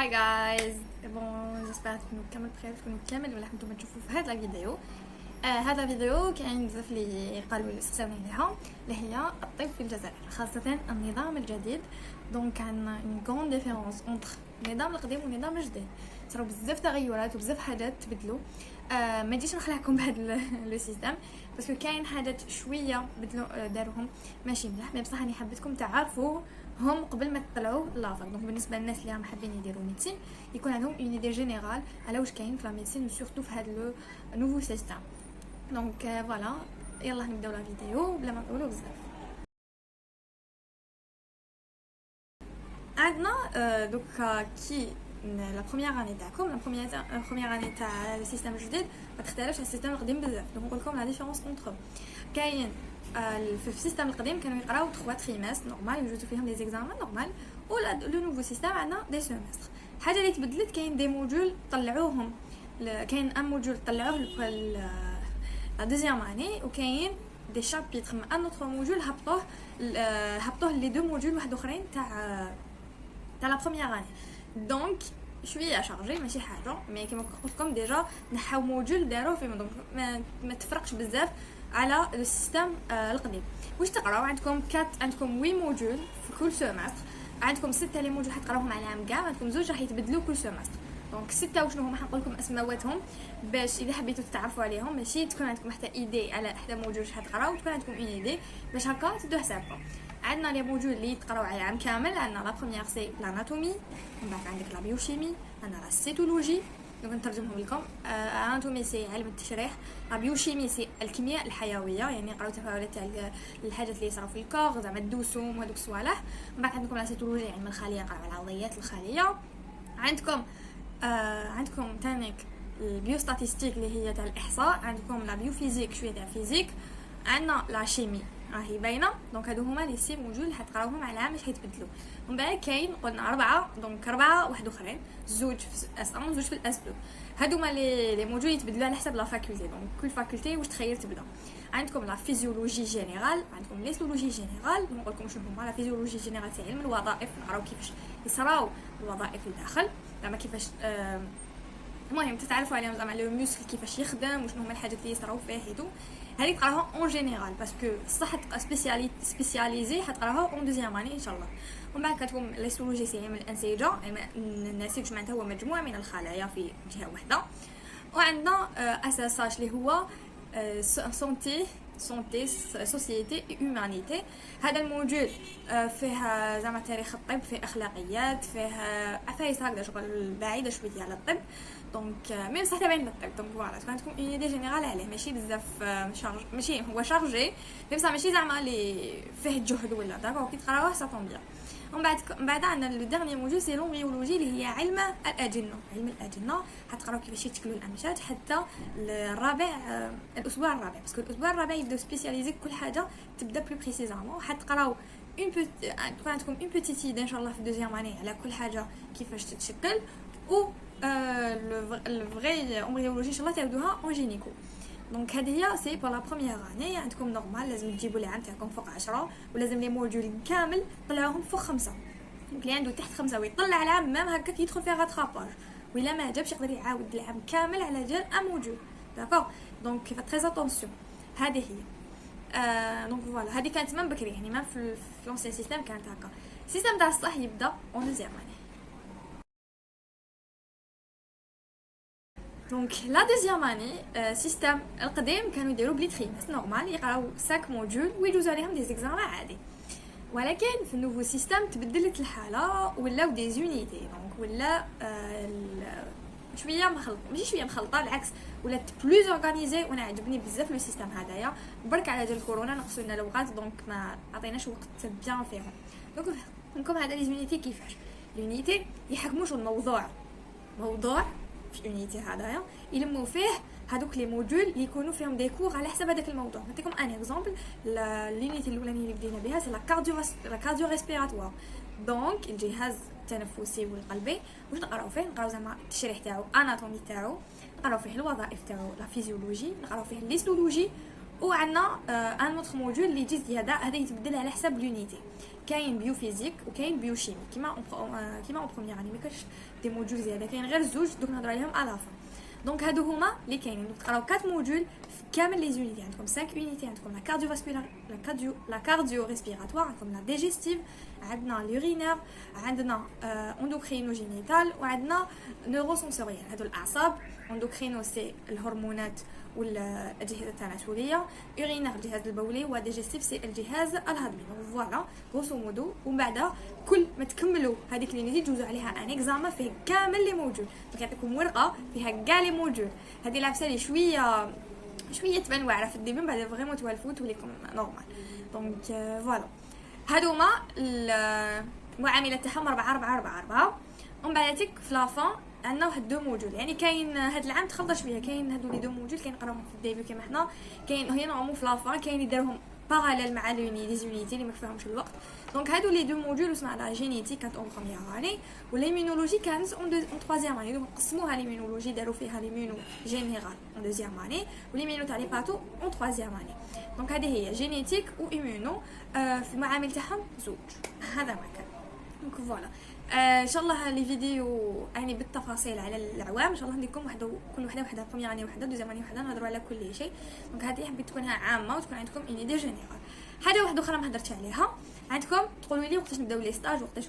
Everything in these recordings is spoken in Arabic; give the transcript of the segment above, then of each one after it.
guys. Bon, j'espère تكونوا كامل بخير تكونوا كامل ولا حنتوما تشوفوا في هذا الفيديو. هذا الفيديو كاين بزاف اللي قالوا لي استفسروني عليها اللي هي الطب في الجزائر خاصة النظام الجديد. دونك عندنا اون غون ديفيرونس اونتر النظام القديم والنظام الجديد. صاروا بزاف تغيرات وبزاف حاجات تبدلوا. ما نجيش نخلعكم بهذا لو سيستم باسكو كاين حاجات شويه بدلوا داروهم ماشي مليح، مي بصح راني حبيتكم تعرفوا هم قبل ما تطلعوا لافاك. دونك بالنسبه للناس اللي راهم حابين يديروا ميديسين يكون عندهم اون ايدي جينيرال على واش كاين في لا ميديسين وسورتو في هذا لو نوفو سيستم. دونك فوالا يلا نبداو لا فيديو بلا ما نقولوا بزاف. عندنا دوكا كي لا بروميير اني تاعكم، لا بروميير اني تاع السيستم الجديد ما تختلفش على السيستم القديم بزاف. دونك نقول لكم لا ديفيرونس اونتر كاين في السيستم القديم كانوا يقراو 3 تريمستر نورمال يجوزوا فيهم لي زيكزامان نورمال، ولا لو نوفو سيستم عندنا دي سيمستر. حاجه اللي تبدلت كاين دي موديول طلعوهم، كاين ان موديول طلعوه لا دوزيام اني، وكاين دي شابيتر مع ان اوتر موديول هبطوه لي دو موديول واحد اخرين تاع لا بروميير اني. دونك شويه شارجي ماشي حاجه، مي كيما قلت لكم ديجا نحاو موديول داروه فيه، دونك ما تفرقش بزاف على السيستم القديم. واش تقراو عندكم عندكم 8 موديول في كل سيمستر، عندكم 6 لي موديول حتقراوهم على عام كاع، عندكم زوج راح يتبدلوا كل سيمستر. دونك 6 وشنو هما حنقول لكم اسماواتهم باش اذا حبيتوا تتعرفوا عليهم ماشي تكون عندكم حتى ايدي على حتى موديول حتقراو، تكون عندكم اون ايدي باش هكا تدوا حسابكم. عندنا لي موديول اللي تقراو على عام كامل. عندنا لا بروميير سي لاناتومي، ومن بعد عندك لا بيوشيمي، عندنا لا سيتولوجي. دونك نترجمهم لكم. اناتومي سي علم التشريح، لا بيوشيمي سي الكيمياء الحيويه، يعني نقراو تفاعلات تاع الحاجات اللي يصراو في الكور زعما الدسم وهذوك الصوالح. من بعد عندكم لا سيتولوجي علم الخليه، نقراو على العضليات الخليه. عندكم تانيك البيوستاتيستيك اللي هي تاع الاحصاء. عندكم لا بيوفيزيك شويه تاع فيزيك. عندنا لا شيمي راهي باينه. دونك هادو هما لي 6 موديول اللي حتقراوهم على العام باش حيتبدلوا. ومن بعد كاين قلنا 4، دونك 4 واحد اخرين، زوج في اس 1 وزوج في الاس 2. هادو هما لي موديول يتبدلوا على حسب لا فاكولتي. دونك كل فاكولتي واش تخير تبدا. عندكم لا فيزيولوجي جينيرال، عندكم ليسولوجي جينيرال. نقول لكم شنو هما. لا فيزيولوجي جينيرال تاع علم الوظائف، نقراو كيفاش يصراو الوظائف الداخل، زعما كيفاش المهم تتعرفوا عليهم زعما لو موسكل كيفاش يخدم وشنو هما الحاجات اللي يصراو فيه هيدو. هذه تقراوها اون جينيرال باسكو صح سبيسياليزي حتقراوها اون دوزيام اني ان شاء الله. ومن بعد كتكون ليسولوجي سي علم الانسجه، النسيج معناتها هو مجموعه من الخلايا في جهه واحده. وعندنا اساساج اللي هو سونتي سوسيتي هيومانيتي. هذا الموجود فيه زعما تاريخ الطب، فيه اخلاقيات، فيه عفايس هكذا شغل بعيده شويه على الطب. دونك ميم صح تابعين للطب. دونك فوالا تكون عندكم اون ايدي جينيرال عليه، ماشي بزاف شارج، ماشي هو شارجي ميم صح ماشي زعما اللي فيه جهد ولا داكور. كي تقراوه سا طون بيان. ومن بعد عندنا لو ديرني موجود سي لومبريولوجي اللي هي علم الاجنه. علم الاجنه حتقراو كيفاش يتكلوا الامشاج حتى الاسبوع الرابع، باسكو الاسبوع الرابع يبداو سبيسياليزي كل حاجه تبدا بلو بريسيزامون. حتقراو تكون عندكم اون بوتيت ايدي ان شاء الله في الدوزيام اني على كل حاجه كيفاش تتشكل. و الفغي امبريولوجي ان شاء الله تعودوها اون جينيكو. دونك هذه هي سي بور لا بروميير اني. عندكم نورمال لازم تجيبوا العام تاعكم فوق 10، ولازم لي موديول كامل طلعوهم فوق 5. دونك اللي عنده تحت 5 ويطلع العام ميم هكاك يدخل فيها راتراباج، ولا ما جابش يقدر يعاود العام كامل على جال ان موديول داكور. دونك فا تري اتونسيون. هذه هي دونك فوالا. هذه كانت من بكري يعني ما في لونسيان سيستم كانت هكا. السيستم تاع الصح يبدا اون دوزيام اني. دونك لا دوزيام اني سيستم القديم كانوا يديروا بلي تريمستر نورمال، يقراو 5 موديول ويجوزوا عليهم دي زيكزامان عادي. ولكن في النوفو سيستم تبدلت الحاله، ولاو دي زونيتي. دونك ولا شويه مخلط، ماشي شويه مخلطه بالعكس، ولات بلوز اورغانيزي. وانا عجبني بزاف لو سيستم هذايا، برك على جال كورونا نقصوا لنا الاوقات، دونك ما عطيناش وقت بيان فيهم. دونك نكون هذا لي زونيتي كيفاش اليونيتي يحكموش الموضوع في اليونيتي هذايا يلموا فيه هذوك لي موديول اللي يكونوا فيهم دي كور على حسب هذاك الموضوع. نعطيكم ان اكزامبل. لينيتي الاولانيه اللي بدينا بها سي لا كارديو ريسبيراتوار. دونك الجهاز التنفسي والقلبي واش نقراو فيه؟ نقراو زعما التشريح تاعو، اناتومي تاعو، نقراو فيه الوظائف تاعو، لا فيزيولوجي، نقراو فيه ليسولوجي، وعندنا ان اوتر موديول اللي يجي زياده، هذا يتبدل على حساب لونيتي. كاين بيوفيزيك وكاين بيوشيمي كيما اون بروميير اني ما كاينش دي موديول زياده، كاين غير زوج دوك نهضر عليهم على فا. دونك هادو هما اللي كاينين. دونك تقراو 4 موديول في كامل لي زونيتي. عندكم 5 يونيتي، عندكم لا كارديو فاسكولار، لا كارديو ريسبيراتوار، عندكم لا ديجيستيف، عندنا لورينير، عندنا اندوكرينو جينيتال، وعندنا نورو سنسوريال. هادو الاعصاب. اندوكرينو سي الهرمونات والاجهزه التناسليه، يورينير الجهاز البولي، وديجيستيف سي الجهاز الهضمي. فوالا غوسو مودو. ومن بعد كل ما تكملوا هذيك لينيتي تجوزوا عليها ان اكزامان فيه كامل لي موديول. دونك يعطيكم ورقه فيها كاع لي موديول. هذه لابسه لي شويه تبان واعره في الديبي، من بعد فريمون توالفوا توليكم نورمال. دونك فوالا هادوما المعاملات تاعهم 4 4 4 4. ومن بعد في لافون عندنا واحد دو موديول. يعني كاين هاد العام تخلط شويه، كاين هادو لي دو موديول كاين نقراوهم في الديبي كيما حنا، كاين هي نورمال في لافون، كاين يديروهم باراليل مع لي زونيتي اللي ما كفاهمش الوقت. دونك هادو لي دو موديول اسمها لا جينيتيك كانت اون بروميير اني، وليمونولوجي كانت اون تروازيام اني. دونك قسموها ليمونولوجي، داروا فيها ليمونو جينيرال اون دوزيام اني، وليمونو تاع لي باتو اون تروازيام اني. دونك هذه هي جينيتيك و ايمونو. في المعامل تاعهم زوج. هذا ما كان. دونك فوالا ان شاء الله لي فيديو يعني بالتفاصيل على العوام. ان شاء الله نديكم كل وحده بروميير اني وحده، دوزيام اني وحده، نهضروا على كل شيء. دونك هذه حبيت تكونها عامه وتكون عندكم اون ايدي جينيرال. حاجه واحده اخرى ما هضرتش عليها، عندكم تقولوا لي وقتاش نبداو لي ستاج وقتاش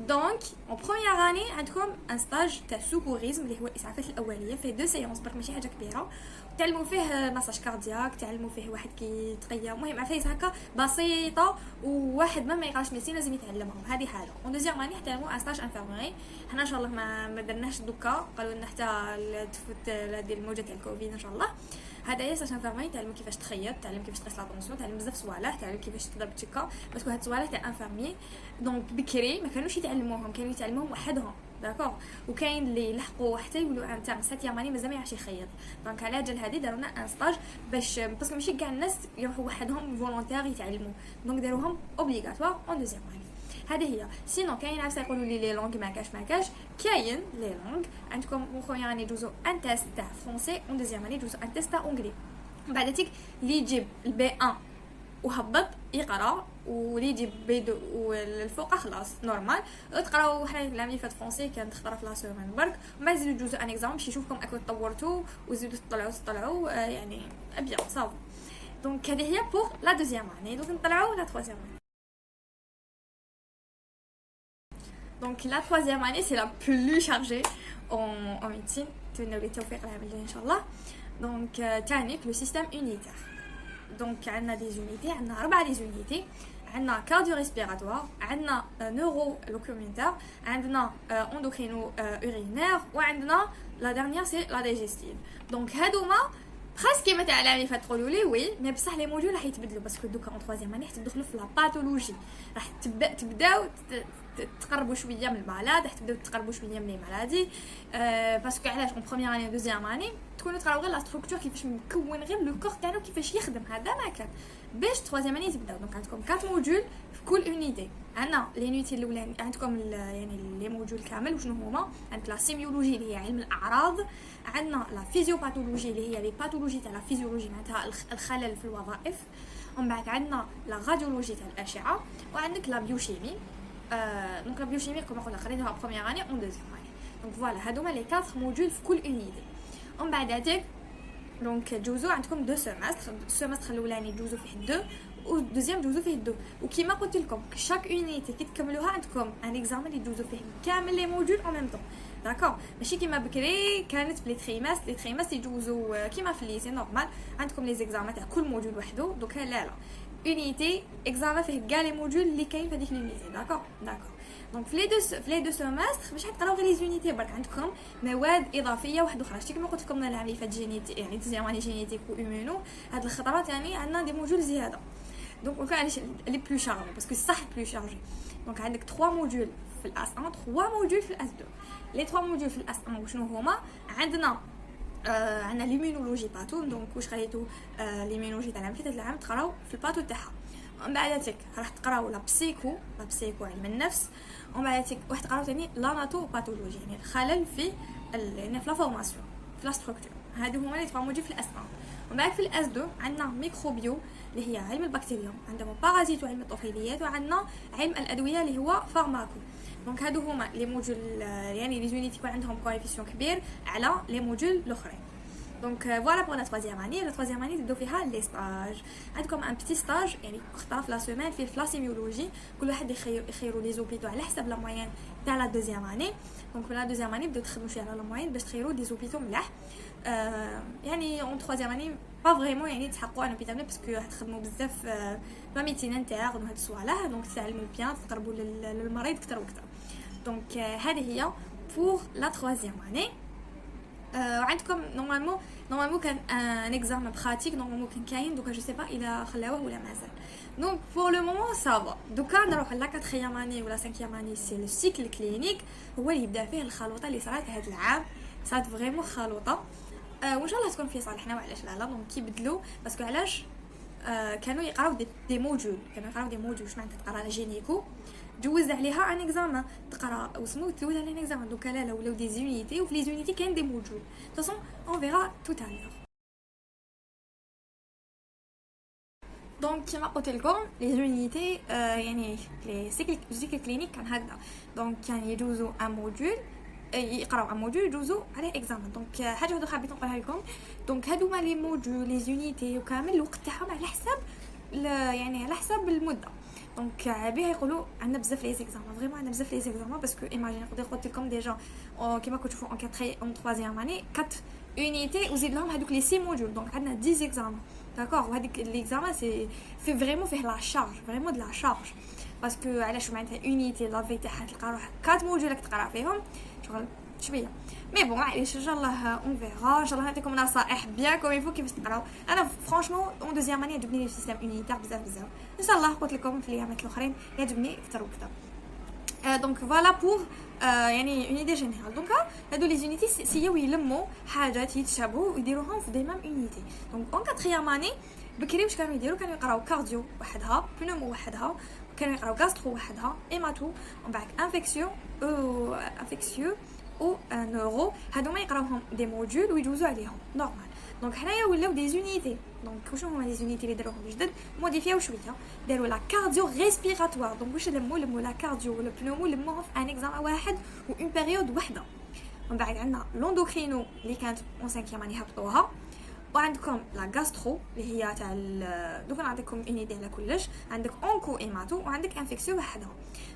دونك اون بروميير اني عندكم ان ستاج تاع سوكوريزم اللي هو الاسعافات الاوليه، فيه 2 سيونس برك ماشي حاجه كبيره. تعلموا فيه مساج كاردياك، تعلموا فيه واحد كي يتقيا، المهم عفايس هكا بسيطه، وواحد ما يقراش ميديسين لازم يتعلمهم. هذه حاجه. اون دوزيام اني تعلموا ان ستاج انفيرميري. حنا ان شاء الله ما درناش دوكا، قالوا لنا حتى تفوت هذه الموجه تاع الكوفيد ان شاء الله. هذا هي ستاج انفيرميري. تعلموا كيفاش تخيط، تعلم كيفاش تقيس لا طونسيون، تعلم بزاف صوالح، تعلم كيفاش تضرب تشيكا، باسكو هاد الصوالح تاع انفيرمي دونك بكري ما كانوش يتعلموهم، كانوا يتعلموهم وحدهم. داكوغ. وكاين اللي لحقوا حتى يولوا عام تاع 7 ياماني مازال ما يعرفش يخيط. دونك على جال هذه دارونا ان ستاج باش باسكو ماشي كاع الناس يروحوا وحدهم فولونتير يتعلموا، دونك داروهم اوبليغاتوار اون دوزيام اني. هذه هي. سينو كاين عفسه يقولوا لي لونغ ما كاش كاين لي لونغ. عندكم بروميير اني دوزو ان تيست تاع فرونسي، اون دوزيام اني دوزو ان تيست تاع اونغلي. بعد تيك اللي يجيب البي 1 وهبط يقرا، واللي يجيب بي 2 والفوق خلاص نورمال. تقراو حنا العام اللي فات فرونسي كانت خطره في لا سيمين برك، وما زيدوا جوزو ان اكزام باش يشوفكم اكو تطورتوا وزيدوا تطلعوا يعني بيان صافي. دونك هذه هي بور لا دوزيام اني. دونك نطلعوا لا تروازيام اني. دونك لا تروازيام اني سي لا بلو شارجي en médecine. تمنوا لي التوفيق العام الجاي ان شاء الله. دونك تاني لو سيستيم يونيتير. دونك عندنا دي زونيتي، عندنا 4 لي زونيتي. عندنا كارديو ريسبيراتوار، عندنا نورو لوكومينتار، عندنا اندوكرينو اورينير، وعندنا لا ديرنيير سي لا ديجيستيف. دونك هادوما خاص كيما تاع العام اللي فات تقولوا لي وي، مي بصح لي موديول راح يتبدلوا باسكو دوكا اون تروازيام اني تدخلوا في لا باثولوجي، راح تبداو تقربوا شويه من المالاد، راح تبداو تقربوا شويه من لي مالادي. باسكو علاش اون بروميير اني دوزيام اني تكونوا تقراو غير لا ستركتور كيفاش مكون غير لو كور تاعنا كيفاش يخدم، هذا ما كان باش تروازيام اني تبداو. دونك عندكم 4 موديول في كل يونيتي. عندنا لينيتي الاولاني عندكم يعني لي موديول كامل وشنو هما. عندك لا سيميولوجي اللي هي علم الاعراض، عندنا لا فيزيوباثولوجي اللي هي لي باثولوجي تاع لا فيزيولوجي معناتها الخلل في الوظائف، ومن بعد عندنا لا راديولوجي تاع الاشعه، وعندك لا بيوشيمي. دونك لا بيوشيمي كما قلنا قريتها بروميير اني اون دوزيام اني. دونك فوالا هادوما لي 4 موديول في كل يونيتي. ومن بعد هذيك دونك جوزو عندكم 2 سيمستر. السيمستر الاولاني جوزو فيه 2 والدوزيام جوزو فيه 2. وكيما قلت لكم شاك يونيتي كي تكملوها عندكم ان اكزامان اللي جوزو فيه كامل لي موديول اون ميم طون. داكور. ماشي كيما بكري كانت بلي تريماست يجوزو كيما في الليسي نورمال عندكم لي زيكزامان تاع كل موديول وحده. دوكا لا يونيتي اكزامان فيه كاع لي موديول اللي كاين في هذيك لونيتي. داكور. دونك في لي دو سيمستر باش تقراو غير لي زونيتي برك عندكم مواد اضافيه واحده اخرى. شتي كما قلت لكم العام اللي فات جينيتي يعني دوزيام اني جينيتيك و ايمونو، هاد الخطرات يعني عندنا دي موديول زياده. دونك علاش لي بلو شارجي باسكو صح بلو شارجي. دونك عندك 3 موديول في الاس 1 3 موديول في الاس 2. لي 3 موديول في الاس 1 وشنو هما؟ عندنا عندنا ليمونولوجي باتو. دونك واش قريتو ليمونولوجي تاع العام اللي فات العام تقراو في الباتو تاعها. ومن بعد راح تقراو لا بسيكو علم النفس. ومن بعد واحد تقراو ثاني لاناتو باثولوجي يعني الخلل في يعني في لا فورماسيون في لا ستركتور. هادو هما لي 3 موديول في الاس 1. ومن بعد في الاس 2 عندنا ميكروبيو اللي هي علم البكتيريوم، عندنا بارازيت وعلم الطفيليات، وعندنا علم الادويه اللي هو فارماكو. دونك هادو هما لي موديول يعني لي زونيتي يكون عندهم كواليفيكاسيون كبير على لي موديول الاخرين. دونك فوالا بور لا troisième année. لا troisième année تبداو فيها لي ستاج. عندكم ان بيتي ستاج يعني خطره في لا سيمين في الفلاسيميولوجي، كل واحد يخيروا لي زوبيتو على حسب لا موين تاع لا دوزيام اني. دونك لا دوزيام اني بداو تخدموا شويه على لا موين باش تخيروا دي زوبيتو ملاح. يعني اون troisième année با فريمون يعني تحققوا ان بيتامل باسكو تخدموا بزاف لا ميديسين انتيغ وهاد الصوالح، دونك تعلموا بيان تقربوا للمريض اكثر واكثر. دونك هذه هي بور لا troisième année. وعندكم نورمالمون كان ان اكزامان براتيك نورمالمون كان كاين، دوكا جو سي با الا خلاوه ولا مازال. دونك بور لو مومون سافا. دوكا نروح لا 4 اني ولا 5 اني سي لو سيكل كلينيك، هو اللي يبدا فيه الخلوطه اللي صارت هذا العام. صارت فريمون خلوطه وان شاء الله تكون في صالحنا وعلاش لا. دونك كيبدلوا باسكو علاش كانوا يقراو دي موديول، كانوا يقراو دي موديول. واش معناتها تقرا لا جينيكو جوز عليها ان اكزامان تقرا واسمو تلوز عليها ان اكزامان. دوكا لا ولاو دي زونيتي، وفي لي زونيتي كاين دي موديول. De toute façon on verra tout à l'heure. دونك كيما قلت لكم لي زونيتي يعني لي سيكل كلينيك كان هكذا. دونك كان يجوزوا ان موديول، يقراو ان موديول يجوزوا عليه اكزامان. دونك حاجه وحده حبيت نقولها لكم. دونك هادو ما لي موديول لي زونيتي وكامل الوقت تاعهم على حساب يعني على حساب المده. دونك بها يقولوا عندنا بزاف لي زيكزامان، فريمون عندنا بزاف لي زيكزامان باسكو ايماجين نقدر قلت لكم ديجا كيما كنتو تشوفوا اون 3 اني 4 unité وزيد لهم هذوك لي 6 موديول. دونك عندنا 10 زيكزامان داكور. وهذيك ليكزامان سي في فريمون فيه لا شارج، فريمون دو لا شارج باسكو علاش معناتها يونيتي لافي تاعها تلقى روحك 4 موديول راك تقرا فيهم شغل شويه. مي بون معليش ان شاء الله اون فيغا. ان شاء الله نعطيكم نصائح بيان كوم يفو كيفاش تقراو. انا فرانشمون اون دوزيام اني عجبني لي سيستيم يونيتير بزاف ان شاء الله قلت لكم في الايامات الاخرين يعجبني اكثر واكثر. دونك فوالا بور يعني اون ايدي جينيرال. دونك هادو لي زونيتي سيو يلموا حاجات يتشابهوا ويديروهم في دي ميم يونيتي. دونك اون 4 اني بكري واش كانوا يديروا؟ كانوا يقراو كارديو وحدها، بنومو وحدها، كانوا يقراو غاسترو وحدها، ايماتو ومن بعد انفيكسيون او نورو. هادو ما يقراوهم دي موديول ويجوزوا عليهم نورمال. دونك حنايا ولاو دي زونيتي. دونك واش هما لي زونيتي اللي داروهم جدد موديفياو شويه، داروا لا كارديو ريسبيراتوار. دونك واش لموا لا كارديو ولا بنومو لموهم في ان اكزامان واحد و اون بيريود وحده. ومن بعد عندنا لوندوكرينو اللي كانت اون 5 اني هبطوها، وعندكم لا غاسترو اللي هي تاع دوك نعطيكم اون ايدي على كلش. عندك اونكو ايماتو وعندك انفيكسيو وحدها.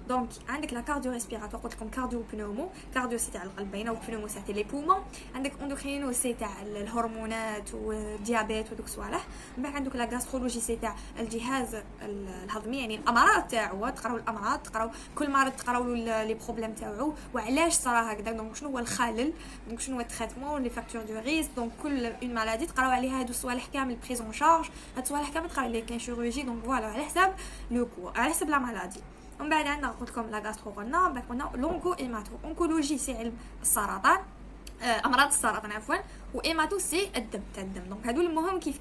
دونك عندك لا كارديو ريسبيراتوار قلت لكم كارديو بنومو. كارديو سي تاع القلب باينه، وبنومو سي تاع لي بومون. عندك اندوكرينو سي تاع الهرمونات والديابيت ودوك الصوالح. من بعد عندك لا غاسترولوجي سي تاع الجهاز الهضمي يعني الامراض تاعو، تقراو الامراض، تقراو كل مرض تقراو له لي بروبليم تاعو وعلاش صرا هكذا. دونك شنو هو الخلل، دونك شنو هو التريتمون، لي فاكتور دو ريسك. دونك كل اون مالادي تقراو عليها هادو الصوالح كامل بريزون شارج. هاد الصوالح كامل تقراو عليه كاين شيروجي. دونك فوالا على حساب لو كو، على حساب لا مالادي. ومن بعد عندنا قلت لكم لا غاسترو قلنا. بعد قلنا لونكو ايماتو. اونكولوجي سي علم السرطان، امراض السرطان عفوا، وايماتو سي الدم تاع الدم. دونك هادو المهم كيف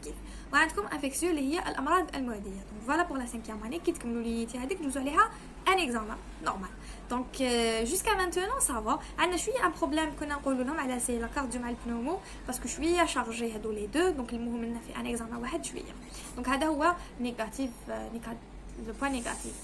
وعندكم انفيكسيو اللي هي الامراض المعديه. دونك فوالا بور لا 5 اني كي تكملوا لينيتي هذيك دوزوا عليها ان اكزامان نورمال. دونك جوسكا مانتونون سافا. عندنا شويه ان بروبليم كنا نقولوا لهم على سي لا كارديو مع البنومو باسكو شويه شارجي هادو لي دو. دونك المهم لنا في ان اكزامان واحد شويه. دونك هذا هو نيجاتيف لو بوين نيجاتيف.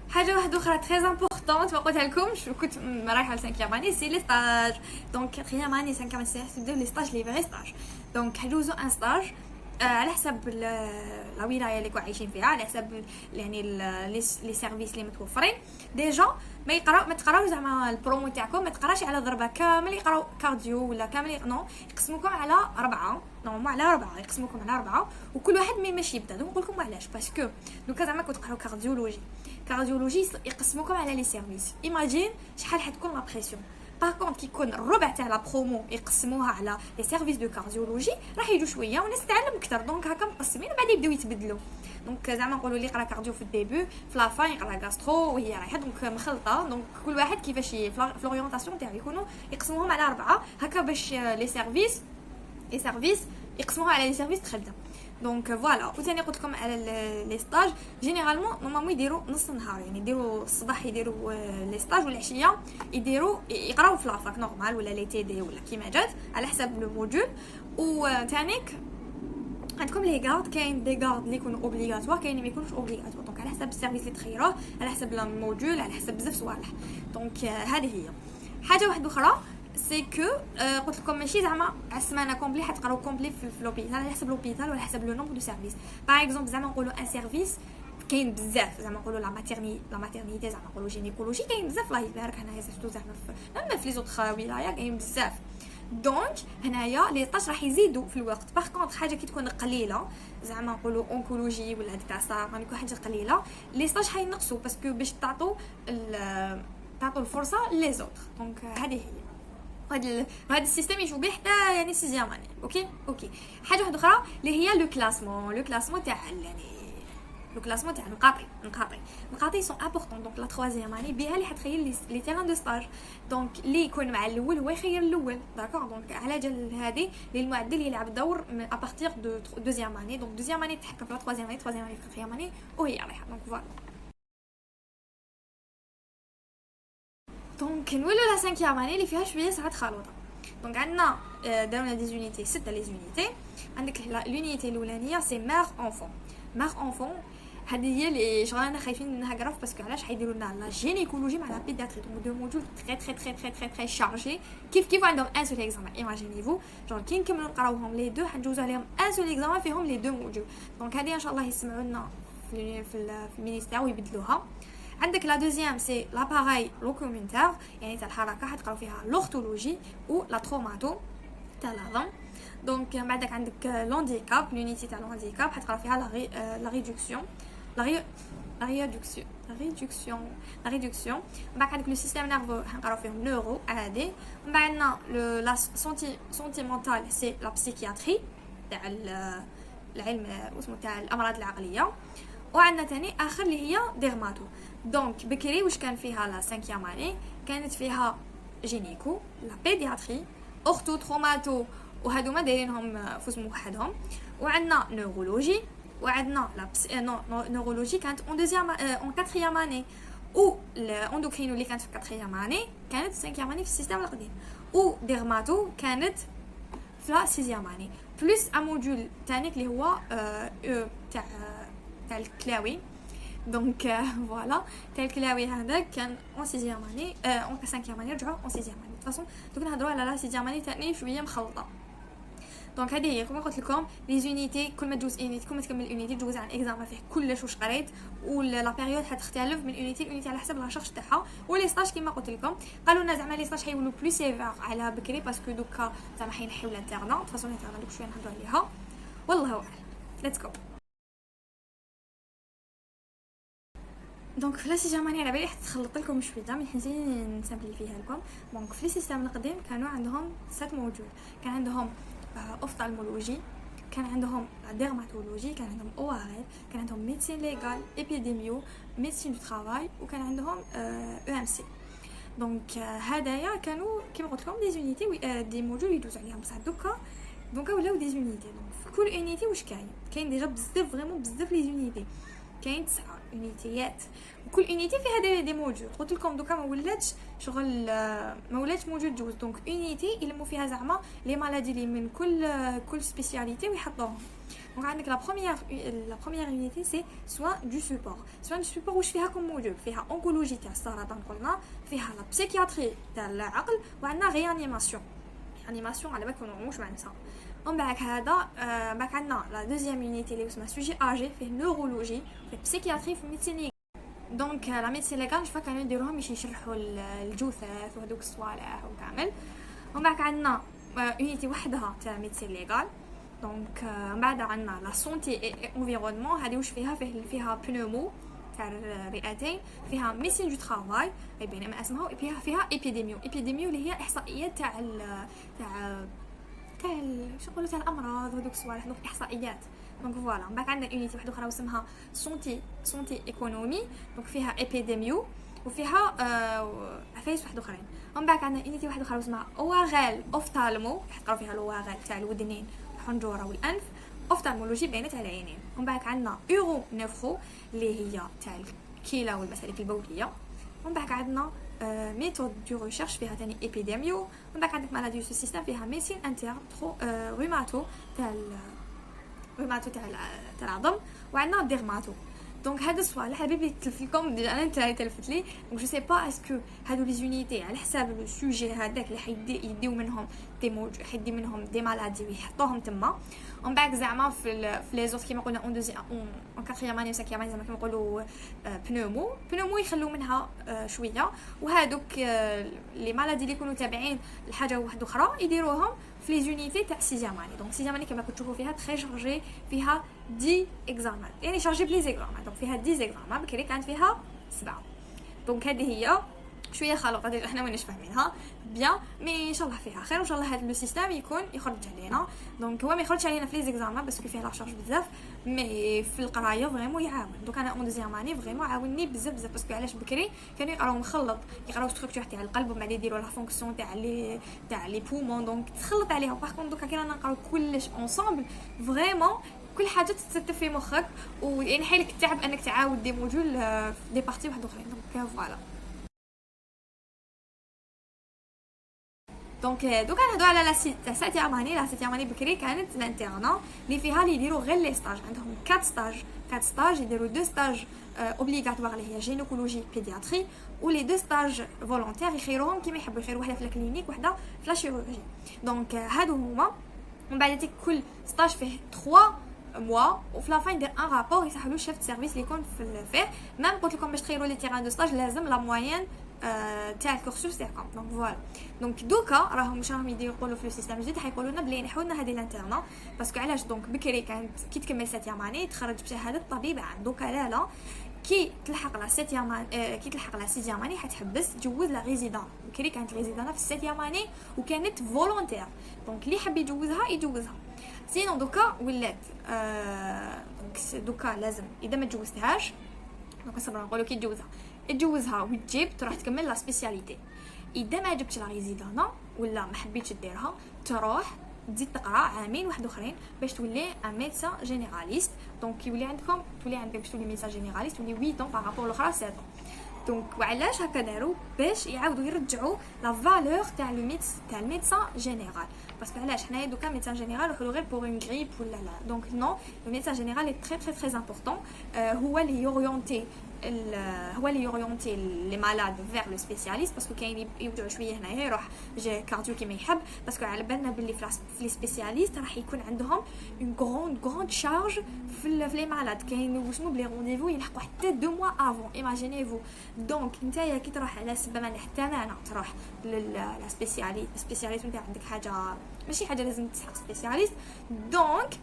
حاجه واحده اخرى تري امبورطونت ما قلتها لكمش وكنت رايحه ل 5 اني سي لي ستاج. دونك 4 اني 5 اني تبداو لي ستاج لي فري ستاج. دونك حجوزوا ان ستاج على حسب لا ولايه اللي كنتو عايشين فيها، على حسب يعني لي سيرفيس اللي متوفرين. ديجا ما تقراوش زعما البرومو تاعكم ما تقراش على ضربه كامل يقراو كارديو ولا كامل نو، يقسموكم على 4 نورمال على 4 يقسموكم على 4 وكل واحد ماشي يبدا. دونك نقول لكم علاش باسكو دوكا زعما كنتو تقراو كارديولوجي يقسموكم على لي سيرفيس. ايماجين شحال حتكون لا بريسيون. باغ كونط كي يكون الربع تاع لا برومو يقسموها على لي سيرفيس دو كارديولوجي راح يجوا شويه وناس تعلم اكثر. دونك هكا مقسمين وبعد يبداو يتبدلوا. دونك زعما نقولوا لي يقرا كارديو في الديبي في لافا يقرا غاسترو وهي رايحه دونك مخلطه. دونك كل واحد كيفاش في لورينتاسيون تاعو يكونوا يقسموهم على 4 هكا باش لي سيرفيس يقسموها على لي سيرفيس تخدم. دونك فوالا. وثاني قلت لكم على لي ستاج جينيرالمون نورمالمون يديروا نص النهار يعني يديروا الصباح يديروا لي ستاج والعشيه يقراو في لافاك نورمال ولا لي تي دي ولا كيما جات على حسب لو موديول. وثانيك عندكم لي غارد كاين دي غارد اللي يكونوا اوبليغاتوار كاين اللي ما يكونوش اوبليغاتوار دونك على حسب السيرفيس اللي تخيروه على حسب الموديول على حسب بزاف صوالح دونك هذه هي حاجه واحده اخرى سي كو قلت لكم ماشي زعما على السمانه كومبلي حتقراو كومبلي في لوبيتال على حسب لوبيتال وعلى حسب لو نومبر دو سيرفيس باغ اكزومبل زعما نقولوا ان سيرفيس كاين بزاف زعما نقولوا لا ماتيرنيتي زعما نقولوا جينيكولوجي كاين بزاف الله يبارك هنايا زعما زعما في لي زوطخ ولايه كاين بزاف دونك هنايا لي طاش راح يزيدوا في الوقت باغ كونطخ حاجه كي تكون قليله زعما نقولوا اونكولوجي ولا هذيك تاع السرطان يكون حاجه قليله لي طاش حينقصوا باسكو باش تعطوا الفرصه لي زوطخ دونك هذه هي هذا السيستم يشوف به حتى يعني سيزيام اني اوكي حاجه واحده اخرى اللي هي لو كلاسمون تاع يعني لو كلاسمون تاع النقاطي سون امبورطون دونك لا تروازيام اني بها اللي حتخيل لي تيران دو ستاج دونك اللي يكون مع الاول هو يخير الاول داكور دونك على جال هذه اللي المعدل يلعب دور ا بارتير دو دوزيام اني دونك دوزيام اني تحكم في لا تروازيام اني في كاتريام اني وهي رايحه دونك فوالا دونك نولوا لا سانكيام اني اللي فيها شويه ساعات خلوطه دونك عندنا دارونا دي زونيتي 6 لي زونيتي عندك لونيتي الاولانيه سي مير انفون هذه هي اللي شغلنا خايفين منها غراف باسكو علاش حيديروا لنا لا جينيكولوجي مع لا بيدياتري دونك دو موديول تري شارجي كيف عندهم ان سول اكزامان ايماجيني فو جون كي نكملوا نقراوهم لي دو حنجوزوا عليهم ان سول اكزامان فيهم لي دو موديول دونك هذه ان شاء الله يسمعوا لنا في المينيستير ويبدلوها عندك لا دوزيام سي لاباراي لوكومونتير يعني تاع الحركه حتقراو فيها لورتولوجي و لا تروماتو تاع العظم دونك بعدك عندك لونديكاب لونيتي تاع لونديكاب حتقراو فيها لا ريدكسيون لا ريدكسيون بعد عندك لو سيستيم نيرفو حنقراو فيهم نورو عادي من بعد عندنا لا سونتيمونتال سي لا بسيكياتري تاع العلم اسمه تاع الامراض العقليه وعندنا تاني اخر اللي هي ديرماتو دونك بكري واش كان فيها لا 5 اني كانت فيها جينيكو لا بيدياتري اورتو تروماتو وهذوما دايرينهم فوسم وحدهم وعندنا نورولوجي وعندنا لا نورولوجي كانت اون دوزيام اون كاتريام اني و الاندوكرينو اللي كانت في كاتريام اني كانت 5 اني في السيستم القديم و ديرماتو كانت في لا 6 اني بلس ا موديول ثاني اللي هو تاع الكلاوي دونك فوالا تاع الكلاوي هذاك كان اون 6 اني اون 5 اني رجعوا اون 6 اني de toute façon دوك نهضروا على لا 6 اني ثاني شويه مخلطه دونك هذه هي كما قلت لكم لي زونيتي كل ما تجوز اونيتي كل ما تكمل اونيتي تجوز عن اكزامان فيه كلش واش قريت ولا بيريود حتختلف من اونيتي على حسب لا شارج تاعها ولي ستاج كما قلت لكم قالوا لنا زعما لي ستاج حيولوا بلو سيفير على بكري باسكو دوكا زعما حينحيو لانترنا de toute façon الانترنا دوك شويه نهضروا عليها والله اعلم ليتس جو دونك في السيستم اني على بالي تخلط لكم شويه من حنزين نسامبلي فيها لكم دونك في السيستم القديم كانوا عندهم 7 موديول كان عندهم اوفثالمولوجي كان عندهم ديرماتولوجي كان عندهم او ار ال كان عندهم ميديسين ليغال ايبيديميو ميديسين دو ترافاي وكان عندهم او ام سي دونك هدايا كانوا كيما قلت لكم دي زونيتي دي موديول يدوز عليهم بصح دوكا ولاو دي زونيتي دونك في كل اونيتي واش كاين ديجا بزاف فريمون بزاف لي زونيتي كاين 9 اونيتيات وكل اونيتي فيها دي موديول قلت لكم دوكا ما ولاتش شغل ما ولاتش موديول جوج دونك اونيتي يلموا فيها زعما لي مالادي لي من كل سبيسياليتي ويحطوهم دونك عندك لا بروميير اونيتي سي سوان دو سوبور واش فيها كوم موديول فيها اونكولوجي تاع السرطان قلنا فيها لا بسيكياتري تاع العقل وعندنا ريانيماسيون على بالك واش معناتها ومن بعد هذا بعد عندنا لا دوزيام يونيتي اللي اسمها سوجي اجي فيه نورولوجي فيه بسيكياتري في ميديسين دونك لا ميديسين ليغال شفا كانوا يديروهم باش يشرحوا الجثث وهذوك الصوالح وكامل ومن بعد عندنا يونيتي وحدها تاع ميديسين ليغال دونك من بعد عندنا لا سونتي انفيرونمون هذه واش فيها بنومو تاع الرئتين فيها ميديسين دو ترافاي بين ما اسمها فيها ايبيديميو اللي هي احصائيات تاع شو نقولوا تاع الامراض وهذوك الصوالح دوك احصائيات دونك فوالا من بعد عندنا يونيتي واحده اخرى اسمها سونتي ايكونومي دونك فيها ايبيديميو وفيها عفايس واحد اخرين ومن بعد عندنا يونيتي واحده اخرى اسمها اوغال اوفتالمو يحقروا فيها الاوغال تاع الودنين الحنجره والانف اوفتالمولوجي بين تاع العينين ومن بعد عندنا اورو نيفرو اللي هي تاع الكلى والمسالك البوليه ومن بعد عندنا ميثود دو ريشيرش فيها ثاني ايبيديميو ومن بعد عندك مالادي دو سيستم فيها ميديسين انتر روماتو تاع هيماتو تاع العظم وعندنا ديرماتو. دونك هذا السؤال حبيبي يتلف لكم ديجا انا نتا تلفت لي. دونك جو سي با اسكو هادو لي زونيتي على حساب لو سوجي هذاك اللي يديو منهم حيدي منهم دي مالادي ويحطوهم تما ومن بعد زعما في لي زوت كيما قلنا اون دوزي اون كاتريام اني وسانكيام اني زعما كيما نقولوا بنومو يخلو منها شويه وهادوك لي مالادي اللي يكونوا تابعين لحاجه واحده اخرى يديروهم في لي زونيتي تاع سيزيام اني. دونك سيزيام اني كما كتشوفوا فيها تري شارجي فيها 10 اكزامان يعني شارجي بلي زيكزامان. دونك فيها 10 اكزامان بكري كانت فيها 7. دونك هذه هي شويه خلطه ديال احنا ماناش فاهمينها بيان مي ان شاء الله فيها خير وان شاء الله هذا لو سيستم يكون يخرج علينا. دونك هو ما يخرجش علينا في لي زيكزامان باسكو فيه لا شارج بزاف مي في القرايه فريمون يعاون. دونك انا اون دوزيام اني فريمون عاونني بزاف باسكو علاش بكري كانوا يقراو مخلط يقراو ستركتور تاع القلب ومن بعد يديروا لا فونكسيون تاع لي بومون دونك تخلط عليهم. باغ كونط دوكا كي رانا نقراو كلش اونصامبل فريمون كل حاجه تتستف في مخك ويعني حيلك التعب انك تعاود دي موديول دي بارتي واحد اخرين. دونك فوالا دونك دوكا نهضروا على لا سيتيام اني. لا سيتيام اني بكري كانت لانترنا اللي فيها اللي يديروا غير لي ستاج. عندهم 4 ستاج يديروا 2 ستاج اوبليغاتوار اللي هي جينيكولوجي بيدياتري ولي 2 ستاج فولونتير يخيروهم كيما يحبوا يخيروا واحده في الكلينيك وحده في لا شيروجي. دونك هادو هما ومن بعد كل ستاج فيه 3 موا وفي لا فاين دير ان رابور يسحلوا الشيف دو سيرفيس اللي يكون فيه. ميم قلت لكم باش تخيروا لي تيران دو ستاج لازم لا موين تاع الكورسوس تاعكم. دونك فوالا دونك دوكا راهم واش راهم يقولوا في السيستم الجديد حيقولوا لنا بلي ينحوا لنا هذه الانترنا باسكو علاش. دونك بكري كانت كي تكمل 7 اني تخرج بشهاده طبيب عام. دوكا لا كي تلحق لا 7 كي تلحق لا 6 اني حتحبس تجوز لا ريزيدون. بكري كانت ريزيدون في 7 اني وكانت فولونتير. دونك اللي حب يجوزها سينو دوكا ولات دونك دوكا لازم اذا ما تجوزتهاش دونك صبر نقولوا كي تجوزها وتجيب تروح تكمل لا سبيسياليتي. اذا ما جبتش لا ريزيدون ولا ما حبيتش ديرها تروح تزيد تقرا عامين واحد اخرين باش تولي ان ميدسان جينيراليست. دونك يولي عندك باش تولي ميدسان جينيراليست تولي 8 طون بارابور الاخرى 7 طون. دونك وعلاش هكا داروا باش يعاودوا يرجعوا لا فالور تاع الميدسان جينيرال باسكو علاش حنايا دوكا ميدسان جينيرال وحلو غير بور اون غريب ولا لا. دونك نو لو ميدسان جينيرال اي تري امبورطون. هو اللي يوريونتي لي مالاد فيغ لو سبيسياليست باسكو كاين يوجعوا شويه هنايا يروح جي كارديو كيما يحب باسكو على بالنا باللي في لي سبيسياليست راح يكون عندهم اون غروند شارج في لي مالاد. كاين وشنو بلي رونديفو يلحقوا حتى 2 موا افون ايماجينيفو. دونك نتايا كي تروح على سبب ما حتى انا تروح لا سبيسياليست نتاع عندك حاجه ماشي حاجه لازم تسحق سبيسياليست. دونك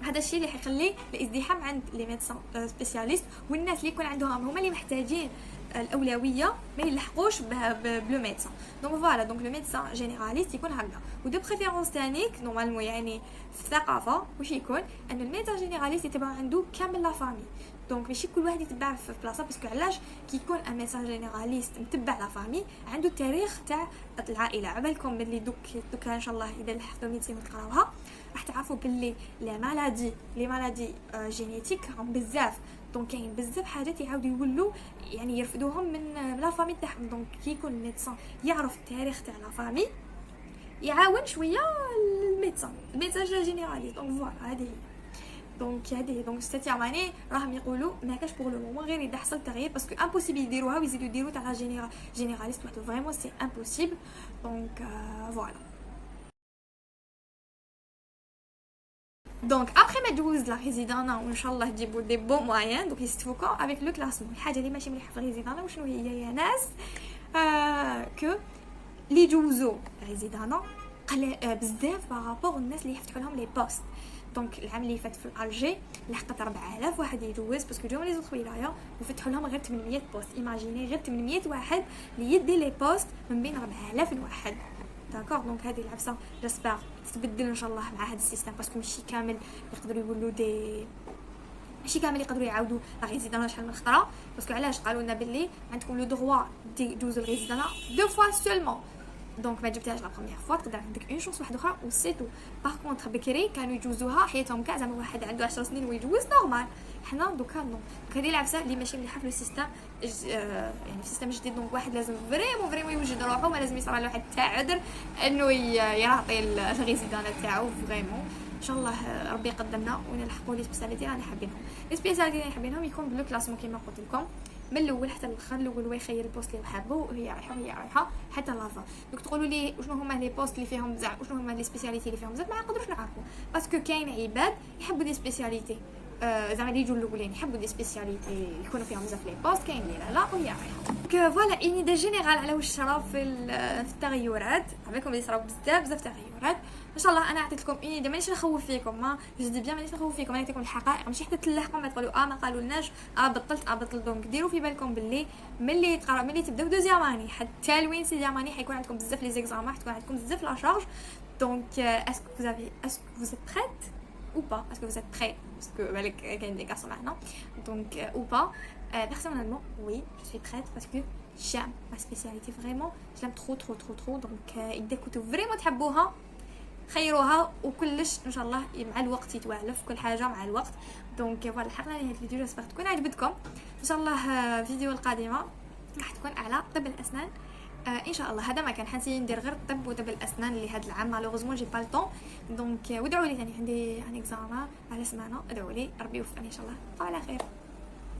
هذا الشيء اللي حيخلي الازدحام عند لي ميدسان سبيسياليست والناس اللي يكون عندهم هما اللي محتاجين الاولويه ما يلحقوش بلو ميدسان. دونك فوالا دونك لو ميدسان جينيراليست يكون هكذا. ودو بريفيرونس تانيك نورمالمون يعني في الثقافه واش يكون ان الميدسان جينيراليست يتبع عنده كامل لا فامي. دونك ماشي كل واحد يتبع في بلاصه باسكو علاش كي يكون ان ميدسان جينيراليست متبع لا فامي عنده التاريخ تاع العائله. عبالكم باللي دوك ان شاء الله اذا لحقتوا ميدسين وتقراوها راح تعرفوا باللي لي مالادي جينيتيك راهم بزاف. دونك كاين بزاف حاجات يعاودوا يولوا يعني يرفدوهم من لا فامي تاعهم. دونك كي يكون الميدسان يعرف التاريخ تاع لا فامي يعاون شويه الميدسان جينيراليست. دونك فوالا هذه دونك ستة اني راهم يقولوا ما كاش بور لو مومون غير اذا حصل تغيير باسكو امبوسيبل يديروها ويزيدوا يديروا تاع جينيراليست وحده فريمون سي امبوسيبل. دونك فوالا دونك ابخي ما تجوز لا ريزيدون وان شاء الله تجيبوا دي بون موين دونك يستفوكو افيك لو كلاسمون. الحاجه اللي ماشي مليحه في ريزيدون وشنو هي يا ناس كو لي جوزو ريزيدون بزاف بارابور الناس اللي يفتحوا لهم لي بوست. دونك العام اللي فات في الجي لحقت 4000 واحد يجوز باسكو جاو لي زوط ولايه وفتحوا لهم غير 800 بوست. ايماجيني غير 800 واحد اللي يدي لي بوست من بين 4000 واحد. داكوغ دونك هذه العفسه جيسبر تتبدل ان شاء الله مع هذا السيستم باسكو ماشي كامل يقدروا يولوا ماشي كامل يقدروا يعاودوا لا ريزيدون شحال من خطره باسكو علاش قالوا لنا باللي عندكم لو دروا تجوزوا الريزيدون 2 فوا سولمون. دونك ما جبتهاش لا بروميير فوا تقدر عندك اون شونس واحده اخرى و سي تو. باغ كونطخ بكري كانوا يجوزوها حياتهم كاع زعما واحد عنده 10 سنين ويجوز نورمال. حنا دوكا نو هذه العفسه اللي ماشي مليحه في لو سيستم يعني في السيستم الجديد. دونك واحد لازم فريمون يوجد روحه ما لازم يصرى له حتى عذر انه يعطي الريزيدون تاعو فريمون. ان شاء الله ربي يقدمنا ونلحقوا لي سبيسياليتي رانا حابينهم. لي سبيسياليتي اللي حابينهم يكون بلو كلاسمون كيما قلت لكم من الاول حتى الاخر. الاول هو يخير البوست اللي حابه وهي رايحه حتى لافا. دونك تقولوا لي شنو هما لي بوست اللي فيهم بزاف وشنو هما لي سبيسياليتي اللي فيهم بزاف، ما نقدروش نعرفوا باسكو كاين عباد يحبوا دي سبيسياليتي زعما اللي يجوا الاولين يحبوا دي سبيسياليتي يكونوا فيهم بزاف لي بوست، كاين اللي لا وهي رايحه. دونك فوالا اني دي جينيرال على واش صرا في التغيرات. عبالكم اللي صراو بزاف تغيرات ان شاء الله. انا عطيت لكم اني مانيش نخوف فيكم، ما جدي بيان مانيش نخوف فيكم، انا نعطيكم الحقائق ماشي حتى تلحقوا ما تقولوا ما قالوا لناش بطلت. دونك ديروا في بالكم باللي ملي تبداو دوزيام اني حتى لوين سيزيام اني حيكون عندكم بزاف لي زيكزامان، حتكون عندكم بزاف لا شارج. دونك اسكو vous êtes prête ou pas, est-ce que vous êtes prêts, parce que بالك كاين دي garçons maintenant, donc ou pas. Personnellement oui, je suis prête parce que j'aime ma spécialité vraiment, je l'aime trop. donc اذا كنتوا فريمون تحبوها خيروها وكلش ان شاء الله مع الوقت يتوالف كل حاجه مع الوقت. دونك فوالا لحقنا لهاد الفيديو، جاسبر تكون عجبتكم. ان شاء الله الفيديو القادمه راح تكون على طب الاسنان ان شاء الله. هذا ما كان حنسي ندير غير الطب وطب الاسنان اللي هذا العام مالوغوزمون جي با الطون. دونك ودعوا لي ثاني عندي ان اكزامان على سمانه، ادعوا لي ربي يوفقني ان شاء الله. على خير.